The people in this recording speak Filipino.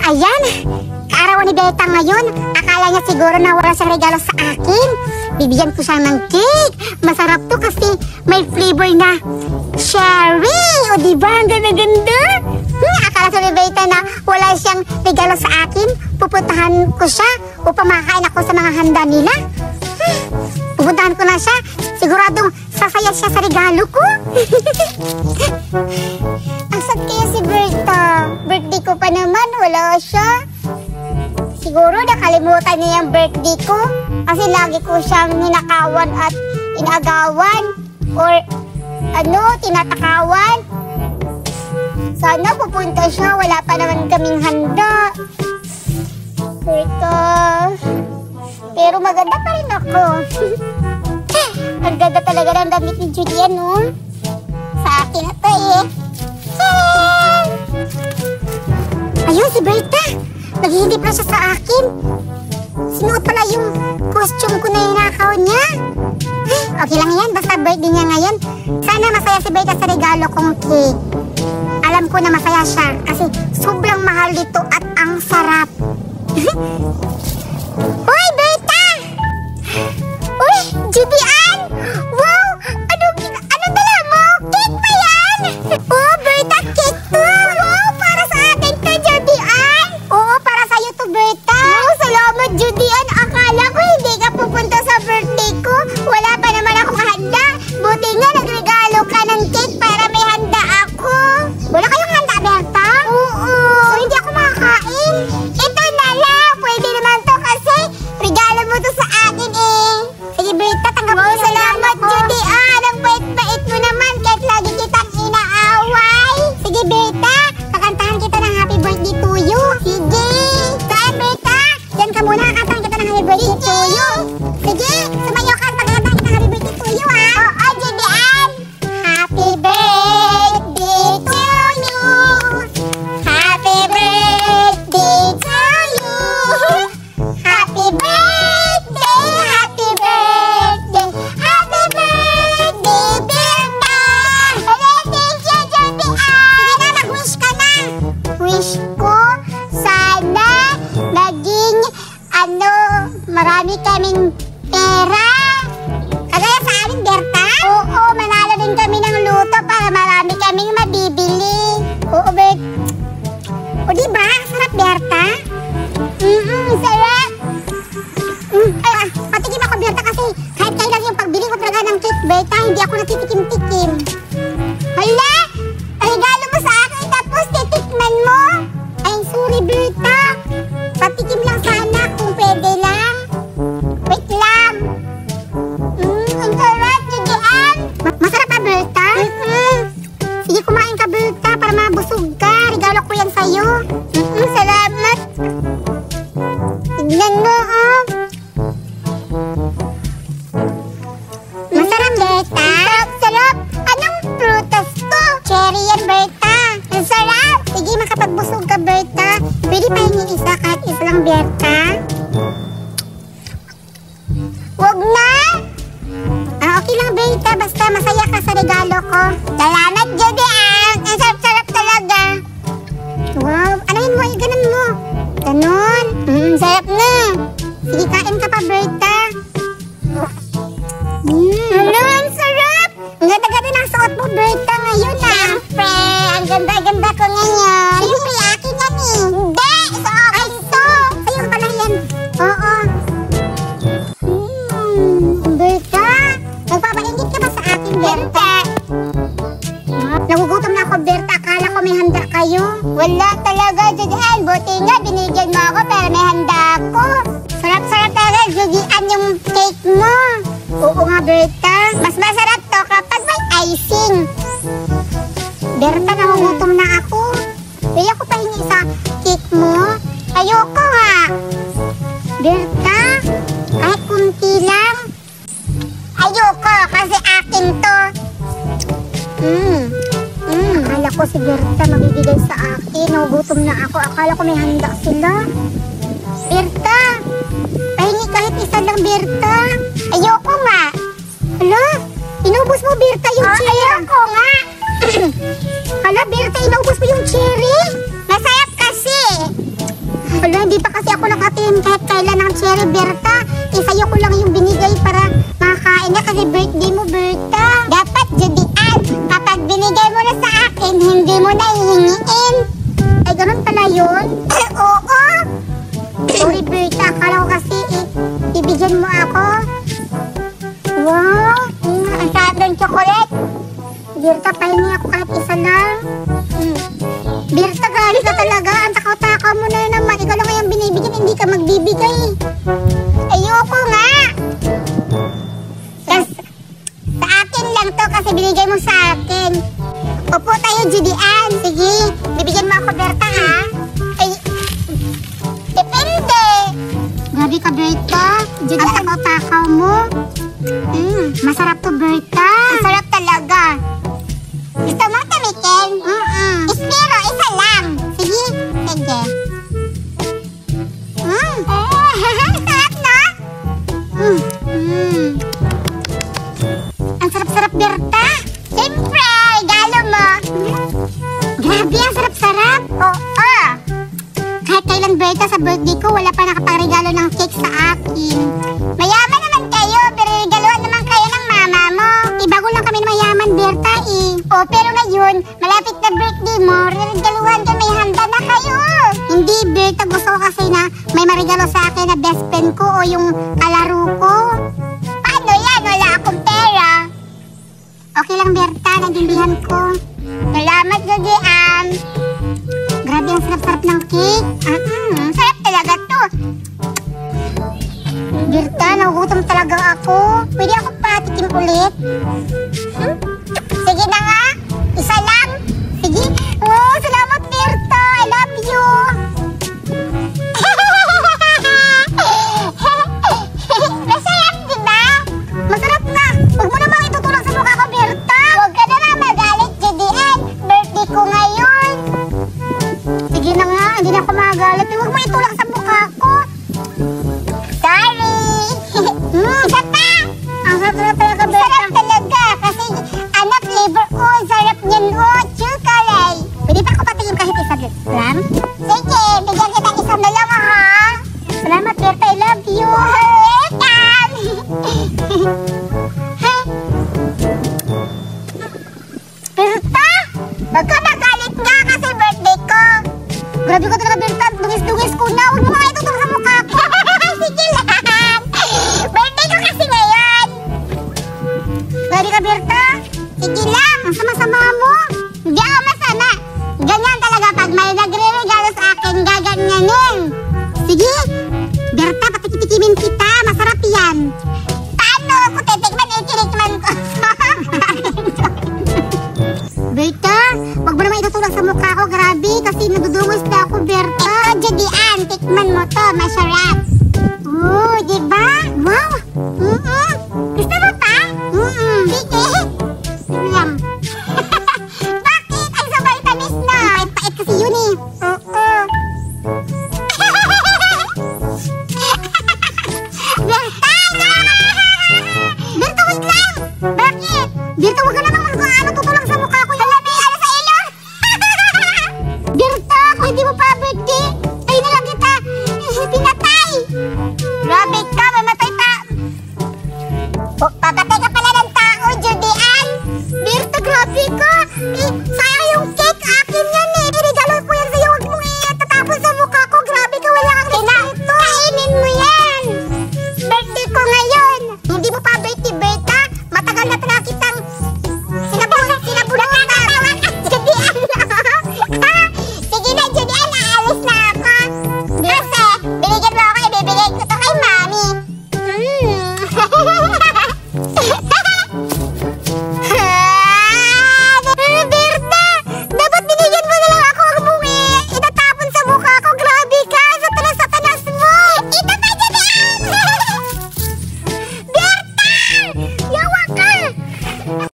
Ayan, kaarawan ni Beta ngayon. Akala niya siguro na wala siyang regalo sa akin. Bibigyan ko siya ng cake. Masarap to kasi may flavor na cherry. O diba, ang ganda-ganda? Akala sa ni Beta na wala siyang regalo sa akin. Pupuntahan ko siya upang makakain ako sa mga handa nila. Pupuntahan ko na siya. Siguradong sasaya siya sa regalo ko. Ang sad kaya si Berta. Birthday ko pa naman, wala siya. Siguro nakalimutan niya yung birthday ko. Kasi lagi ko siyang ninakawan at inagawan. Or tinatakawan. Sana pupunta siya, wala pa naman kaming handa. Berta. Pero maganda pa rin ako. Ang ganda talaga ng damit ni Julian, no? Sa akin na to, eh. Ayun, si Berta. Naghihintay pala siya sa akin. Sinuot pala yung costume ko na ninakaw niya. Okay lang yan, basta birthday niya ngayon. Sana masaya si Berta sa regalo kong cake. Alam ko na masaya siya kasi sobrang mahal dito at ang sarap. Uy, Berta! Uy, Julian! Wow! Ano dala mo? Cake ba yan? Oh, Berta, cake to! Wow, para sa atin to, Julian! Oo, para sa'yo to, Berta! Wow, salamat, Julian! Akala ko hindi ka pupunta sa birthday ko. Wala pa naman akong handa. Buti nga nagregalo ka ng cake para may handa ako. Wala kayong handa, Berta? Oo. So, hindi ako makakain. Ito na lang. Pwede naman to kasi regalo mo to sa akin eh. Sige, Berta, tanggap mo. Salamat, Julian. Ang bait-bait mo naman kahit lagi kitang inaaway. Sige, Berta, kakantahan kita ng happy birthday to you. Sige. Saan, Berta? Diyan ka muna, kakantahan kita ng happy birthday to you. Sige, sumayo ka at kakantahan kita ng happy birthday to you, ha? Oo, Julian. Happy birthday to you. Happy birthday to you. Happy birthday, happy birthday, happy birthday, Berta. Thank you, Julian. Sige na, mag-wish ka na. Wish ko, sana maging, marami kaming pera. Kagaya sa amin, Berta? Oo, manalo din kami ng luto para marami kaming mabibili. Oo, Bert. O diba? Sarap, Berta? Sarap. Patikim ako, Berta, kasi kahit kailan yung pagbili ko talaga ng cake, Berta, hindi ako natitikim-tikim. Hala! Regalo mo sa akin, tapos titikman mo? Ay, sorry, Berta. Patikim lang sana kung pwede lang. Wait lang. Ang sarap, Julian. Masarap ba, Berta? Sige, kumain ka, Berta, para mabusog ka. Regalo ko yan sa'yo. Salamat. Tignan mo, oh. Masarap, Berta. Sarap. Anong prutas to? Cherry yan, Berta. Ang sarap. Sige, makapagbusog ka, Berta. Pwede pa yung isa kahit isa lang, Berta. Wag na. Okay lang, Berta. Basta masaya ka sa regalo ko. Salamat, Julian. Ang sarap-sarap talaga. Wow. Anahin mo, ganun mo. Ganun. Sarap na. Sige, kain ka pa, Berta. Ang sarap. Ang ganda-ganda ng suot mo, Berta, ngayon ah. Siyempre, ang ganda-ganda ko ngayon. Siyempre, akin yan eh. Hindi, ito akin to. Sa'yo ka pala yan. Oo. Berta, nagpapaingit ka ba sa akin, Berta? Nagugutom na ako, Berta. Akala ko may handa kayo. Wala talaga, Julian. Buti nga, binigyan mo ako pero may handa ako. Sarap-sarap talaga, Julian, yung cake mo. Oo nga, Berta. Mas masarap to kapag may icing. Berta, nagugutom na ako. Pwede ako pahingi sa cake mo? Ayoko nga. Berta, kahit kunti lang. Ayoko, kasi akin to. Akala ko si Berta magbibigay sa akin. Nagugutom na ako. Akala ko may handa sila. Berta, pahingi kahit isa lang, Berta. Ayoko nga. Hala, inubos mo, Berta, yung cherry. Ayoko nga. Hala, Berta, inubos mo yung cherry. Masarap kasi. cherry, Berta. Sa'yo ko lang yung binigay para makakain na kasi birthday mo, Berta. Dapat, Judian, kapag binigay mo na sa akin, hindi mo na hihingiin. Ay, ganun pala yun? Oo. Sorry, Berta. Akala ko kasi ibigyan mo ako. Wow, ang sarap ng chocolate. Berta, pahingi ako kahit isa lang. Berta, gali ka talaga. Ang takaw-takaw mo na naman. Ikaw lang kayang binibigyan, hindi ka magbibigay. Ayoko nga. Sa akin lang to kasi binigay mo sa akin. Upo tayo, Judian. Sige, bibigyan mo ako, Berta, ha? Ay, depende. Grabe ka, Berta. Judian, ang takaw-takaw mo. Masarap to, Berta. Masarap talaga. Gusto mo tamikin? Pero isa lang. Sige. Sige. Sarap, no? Ang sarap-sarap, Berta. Siyempre, regalo mo. Grabe, ang sarap-sarap. Oo. Kahit kailan, Berta, sa birthday ko, wala pa nakapagregalo ng cake sa akin. Mayaman naman kayo, pero regaluhan naman kayo ng mama mo. Ibago lang kami na mayaman, Berta, eh. O, pero ngayon, malapit na birthday mo, regaluhan ka, may handa na kayo. Hindi, Berta, gusto ko kasi na may marigalo sa akin na best friend ko o yung kalaro ko. Paano yan? Wala akong pera. Okay lang, Berta, nagindihan ko. Salamat, Judian. Grabe, ang sarap-sarap ng cake. Sarap talaga to. Berta, nagugutom talaga ako. Pwede ako patikim ulit? Sige na nga. Isa lang. Sige. Oh, salamat, Berta. I love you. Masarap, diba? Masarap na. Huwag mo namang itutulak sa mukha ko, Berta. Huwag ka na magalit, Judian. Birthday ko ngayon. Sige na nga. Hindi na ako magalit. Huwag mo itulak sa mukha ko. Sorry. Isa pa. Ang sarap talaga, Berta. Sarap talaga. Kasi anak, flavor ko. Sarap niyan, oh. Chocolate. Pwede pa ako patingin kahit isa lang? Sige, bigyan kita isang na lang, ha? Salamat, Berta. I love you. Welcome. Berta, wag ka magalit nga kasi birthday ko. Grabe ka talaga, Berta. Dungis-dungis ko na. Huwag mo nga itutulak sa mukha ko. Sige lang. Birthday ko kasi ngayon. Grabe ka, Berta. Sige lang. Ang sama-sama mo. Hindi ako masama. Ganyan talaga pag may nagre-regalo sa akin, gaganyanin. Sige. Berta, patikitikimin kita. Masarap yan. Paano? Kung titikman, tinikman ko. Berta, wag mo naman itutulak sa mukha ko. Grabe, kasi nadudungos na ako, Berta. Ito, Judian. Tikman mo to. Masarap. Oh, diba? Wow. Gusto mo pa? Sige. Sige lang. Bakit? Ay, sa vitamins na. Pait-pait kasi yun eh. Oo. Berta! Berta, wait lang! Bakit? Berta, huwag ka namang tutulak sa mukha ko. Alam mo, ano sa ilong? Berta, kung hindi mo pa birthday,